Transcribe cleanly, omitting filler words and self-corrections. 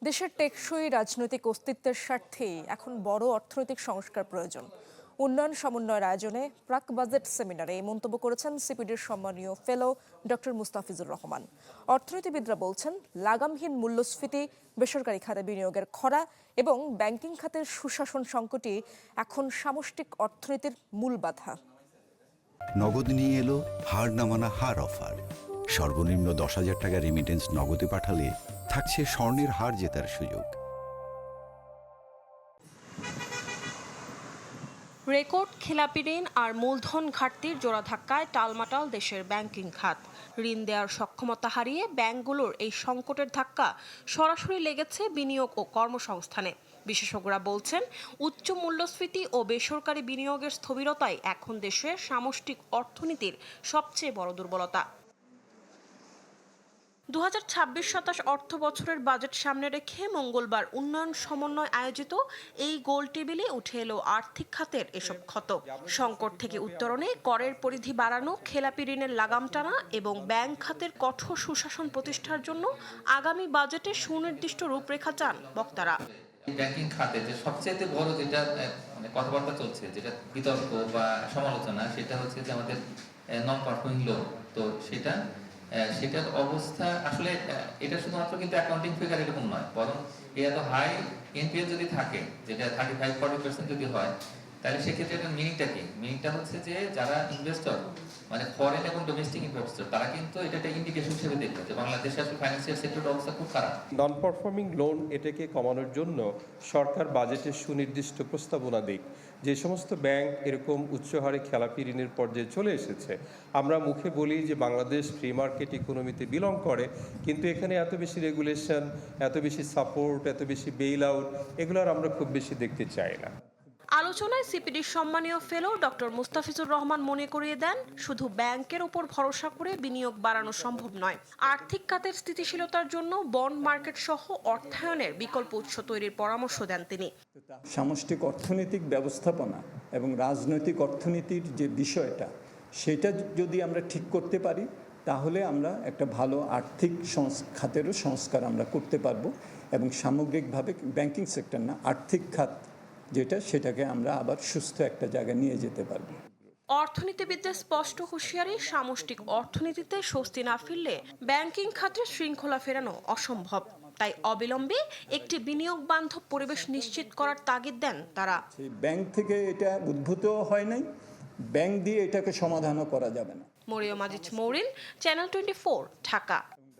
দেশের টেকসই রাজনৈতিক অস্তিত্বের স্বার্থে এখন বড় অর্থনৈতিক সংস্কার প্রয়োজন। উন্নয়ন সমন্বয়ের আয়োজনে প্রাক বাজেট সেমিনারে এই মন্তব্য করেছেন সিপিডির সম্মানীয় ফেলো ডক্টর মুস্তাফিজুর রহমান। অর্থনীতিবিদরা বলছেন, লাগামহীন মূল্যস্ফীতি, বেসরকারি খাতে বিনিয়োগের খরা এবং ব্যাংকিং খাতের সুশাসন সংকটই এখন সামষ্টিক অর্থনীতির মূল বাধা। নগদ নিয়ে এলো হার না মানা হার অফার। সর্বনিম্ন 10,000 টাকা রেমিটেন্স নগদে পাঠালে থাকছে স্বর্ণের হার জেতার সুযোগ। রেকর্ড খেলাপি ঋণ আর মূলধন ঘাটতির জোড়া ধাক্কায় টালমাটাল দেশের ব্যাংকিং খাত। ঋণ দেওয়ার সক্ষমতা হারিয়ে ব্যাংকগুলোর এই সংকটের ধাক্কা সরাসরি লেগেছে বিনিয়োগ ও কর্মসংস্থানে। বিশেষজ্ঞরা বলছেন, উচ্চ মূল্যস্ফীতি ও বেসরকারি বিনিয়োগের স্থবিরতাই এখন দেশের সামষ্টিক অর্থনীতির সবচেয়ে বড় দুর্বলতা। 2026-27 অর্থ বছরের বাজেট সামনে রেখে মঙ্গলবার উন্নয়ন সমন্বয় আয়োজিত এই গোল টেবিলে উঠে এলো আর্থিক খাতের এসব ক্ষত। সংকট থেকে উত্তরণে করের পরিধি বাড়ানো, খেলাপি ঋণের লাগাম টানা এবং ব্যাংক খাতের কঠোর সুশাসন প্রতিষ্ঠার জন্য আগামী বাজেটে সুনির্দিষ্ট রূপরেখা চান বক্তারা। ব্যাংকিং খাতে যে সবচেয়ে বড় যেটা কথাবার্তা চলছে, যেটা বিতর্ক বা সমালোচনা, সেটা হচ্ছে যে আমাদের নন পারফর্মিং লোন। তো সেটার অবস্থা আসলে এটা শুধুমাত্র কিন্তু অ্যাকাউন্টিং ফিগার এরকম নয়, বরং এত হাই এনপিএল যদি থাকে, যেটা 35-40% যদি হয়, তাহলে সেক্ষেত্রে এটার মিনিংটা কি? মিনিংটা হচ্ছে যে যারা ইনভেস্টর, মানে ফরেন এবং ডোমেস্টিক ইনভেস্টর, তারা কিন্তু এটা ইন্ডিকেশন হিসেবে দেখবে যে বাংলাদেশে আসলে ফাইন্যান্সিয়াল সেক্টরের অবস্থা খুব খারাপ। নন পারফর্মিং লোন এটাকে কমানোর জন্য সরকার বাজেটে সুনির্দিষ্ট প্রস্তাবনা দিক। যে সমস্ত ব্যাংক এরকম উচ্চ হারে খেলাপি ঋণের পর্যায়ে চলে এসেছে, আমরা মুখে বলি যে বাংলাদেশ ফ্রি মার্কেট ইকোনমিতে বিলং করে, কিন্তু এখানে এত বেশি রেগুলেশন, এত বেশি সাপোর্ট, এত বেশি বেইল আউট, এগুলো আর আমরা খুব বেশি দেখতে চাই না। আলোচনায় সিপিডির সম্মানীয় ফেলো ডক্টর মুস্তাফিজুর রহমান মনে করিয়ে দেন, শুধু ব্যাংকের উপর ভরসা করে বিনিয়োগ বাড়ানো সম্ভব নয়। আর্থিক খাতের স্থিতিশীলতার জন্য বন্ড মার্কেট সহ অর্থায়নের বিকল্প উৎস তৈরির পরামর্শ দেন তিনি। সামষ্টিক অর্থনৈতিক ব্যবস্থাপনা এবং রাজনৈতিক অর্থনীতির যে বিষয়টা, সেটা যদি আমরা ঠিক করতে পারি, তাহলে আমরা একটা ভালো আর্থিক খাতেরও সংস্কার আমরা করতে পারবো এবং সামগ্রিকভাবে ব্যাংকিং সেক্টর না, আর্থিক খাত যেটা, সেটাকে আমরা আবার সুস্থ একটা জায়গায় নিয়ে যেতে পারবো। অর্থনীতিবিদদের স্পষ্ট হুঁশিয়ারি, সামষ্টিক অর্থনীতিতে স্বস্তি না ফিরলে ব্যাংকিং খাতে শৃঙ্খলা ফেরানো অসম্ভব। তাই অবিলম্বে একটি বিনিয়োগ বান্ধব পরিবেশ নিশ্চিত করার তাগিদ দেন তারা। ব্যাংক থেকে এটা উদ্ভূত হয় নাই, ব্যাংক দিয়ে এটাকে সমাধানও করা যাবে না। মরিয়ম আজিজ মৌরিন, চ্যানেল 24, ঢাকা।